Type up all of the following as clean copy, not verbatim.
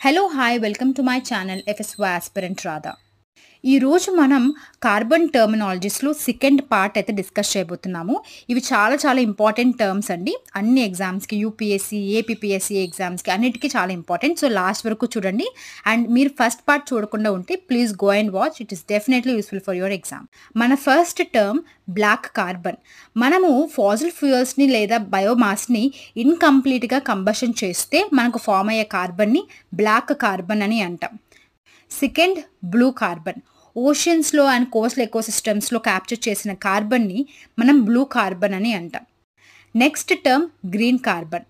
Hello, hi, welcome to my channel FSY Aspirant Radha. ఈ రోజు మనం కార్బన్ టర్మినాలజీస్లో సెకండ్ పార్ట్ అయితే డిస్కస్ చేయబోతున్నాము. ఇవి చాలా ఇంపార్టెంట్ టర్మ్స్ అండి. అన్ని ఎగ్జామ్స్కి యూపీఎస్సీ, ఏపీపీఎస్సీ ఎగ్జామ్స్కి అన్నిటికీ చాలా ఇంపార్టెంట్. సో లాస్ట్ వరకు చూడండి. అండ్ మీరు ఫస్ట్ పార్ట్ చూడకుండా ఉంటే please go and watch. It is definitely useful for your exam. మన ఫస్ట్ టర్మ్ బ్లాక్ కార్బన్. మనము ఫాసిల్ ఫ్యూయల్స్ని లేదా బయోమాస్ని ఇన్కంప్లీట్గా కంబషన్ చేస్తే మనకు ఫామ్ అయ్యే కార్బన్ని బ్లాక్ కార్బన్ అని అంటాం. Second blue carbon. ఓషన్స్లో అండ్ కోస్టల్ ఎకోసిస్టమ్స్లో క్యాప్చర్ చేసిన కార్బన్ని మనం బ్లూ కార్బన్ అని అంటాం. Next term green carbon.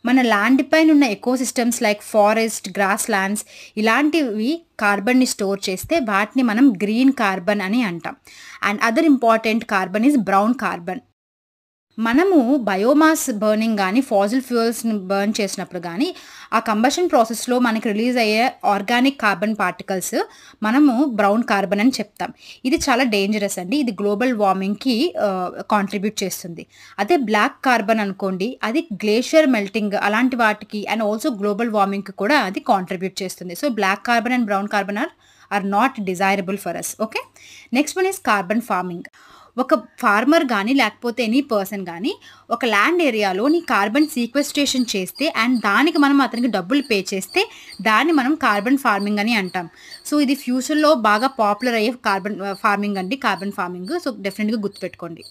మన ల్యాండ్ పైన ఉన్న ecosystems like forest, grasslands ఇలాంటివి కార్బన్ని స్టోర్ చేస్తే వాటిని మనం గ్రీన్ కార్బన్ అని అంటాం. And other important carbon is brown carbon. మనము బయోమాస్ బర్నింగ్ కానీ ఫాసిల్ ఫ్యూయల్స్ని బర్న్ చేసినప్పుడు కానీ ఆ కంబషన్ ప్రాసెస్లో మనకి రిలీజ్ అయ్యే ఆర్గానిక్ కార్బన్ పార్టికల్స్ మనము బ్రౌన్ కార్బన్ అని చెప్తాం. ఇది చాలా డేంజరస్ అండి. ఇది గ్లోబల్ వార్మింగ్కి కాంట్రిబ్యూట్ చేస్తుంది. అదే బ్లాక్ కార్బన్ అనుకోండి, అది గ్లేషియర్ మెల్టింగ్ అలాంటి వాటికి అండ్ ఆల్సో గ్లోబల్ వార్మింగ్కి కూడా అది కాంట్రిబ్యూట్ చేస్తుంది. So black carbon and brown carbon are not desirable for us. Okay, next one is carbon farming. ఒక ఫార్మర్ కానీ లేకపోతే ఎనీ పర్సన్ కానీ ఒక ల్యాండ్ ఏరియాలో నీ కార్బన్ సీక్వెస్ట్రేషన్ చేస్తే అండ్ దానికి మనం అతనికి డబ్బులు పే చేస్తే దాన్ని మనం కార్బన్ ఫార్మింగ్ అని అంటాం. సో ఇది ఫ్యూచర్లో బాగా పాపులర్ అయ్యే కార్బన్ ఫార్మింగ్ అండి, కార్బన్ ఫార్మింగ్. సో డెఫినెట్గా గుర్తుపెట్టుకోండి.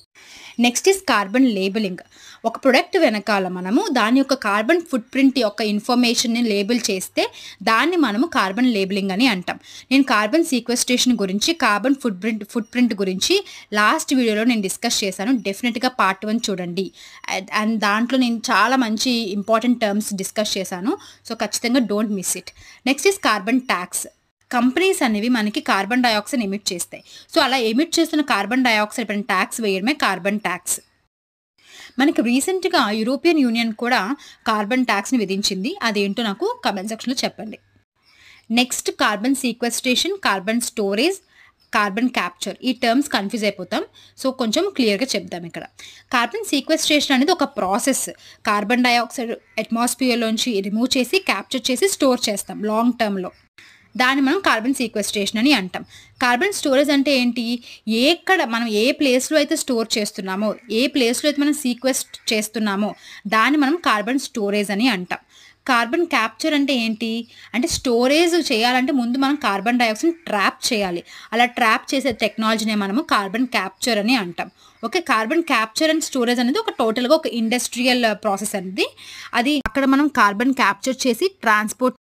Next is carbon labelling. ఒక ప్రొడక్ట్ వెనకాల మనము దాని యొక్క కార్బన్ ఫుట్ ప్రింట్ యొక్క ఇన్ఫర్మేషన్ని లేబుల్ చేస్తే దాన్ని మనము కార్బన్ లేబులింగ్ అని అంటాం. నేను కార్బన్ సీక్వెస్ట్రేషన్ గురించి, కార్బన్ ఫుట్ ప్రింట్ గురించి లాస్ట్ వీడియోలో నేను డిస్కస్ చేశాను. డెఫినెట్గా పార్ట్ 1 చూడండి. అండ్ దాంట్లో నేను చాలా మంచి ఇంపార్టెంట్ టర్మ్స్ డిస్కస్ చేశాను. సో ఖచ్చితంగా don't miss it. Next is carbon tax. Companies అనేవి మనకి కార్బన్ డైఆక్సైడ్ ఎమిట్ చేస్తాయి. సో అలా ఎమిట్ చేస్తున్న కార్బన్ డైఆక్సైడ్ పైన ట్యాక్స్ వేయడమే కార్బన్ ట్యాక్స్. మనకి రీసెంట్గా యూరోపియన్ యూనియన్ కూడా కార్బన్ ట్యాక్స్ని విధించింది. అదేంటో నాకు కమెంట్ సెక్షన్లో చెప్పండి. Next carbon sequestration, carbon storage, carbon capture. ఈ టర్మ్స్ కన్ఫ్యూజ్ అయిపోతాం. సో కొంచెం క్లియర్గా చెప్దాం ఇక్కడ. కార్బన్ సీక్వెస్ట్రేషన్ అనేది ఒక ప్రాసెస్. కార్బన్ డైఆక్సైడ్ అట్మాస్ఫియర్లోంచి రిమూవ్ చేసి క్యాప్చర్ చేసి స్టోర్ చేస్తాం లాంగ్ టర్మ్లో. దాన్ని మనం కార్బన్ సీక్వెస్ట్రేషన్ అని అంటాం. కార్బన్ స్టోరేజ్ అంటే ఏంటి? మనం ఏ ప్లేస్లో అయితే స్టోర్ చేస్తున్నామో, ఏ ప్లేస్లో అయితే మనం సీక్వెస్ట్ చేస్తున్నామో దాన్ని మనం కార్బన్ స్టోరేజ్ అని అంటాం. కార్బన్ క్యాప్చర్ అంటే ఏంటి అంటే స్టోరేజ్ చేయాలంటే ముందు మనం కార్బన్ డైఆక్సైడ్ ట్రాప్ చేయాలి. అలా ట్రాప్ చేసే టెక్నాలజీనే మనము కార్బన్ క్యాప్చర్ అని అంటాం. Okay, carbon capture and storage అనేది ఒక టోటల్గా ఒక ఇండస్ట్రియల్ ప్రాసెస్ అనేది. అది అక్కడ మనం కార్బన్ క్యాప్చర్ చేసి ట్రాన్స్పోర్ట్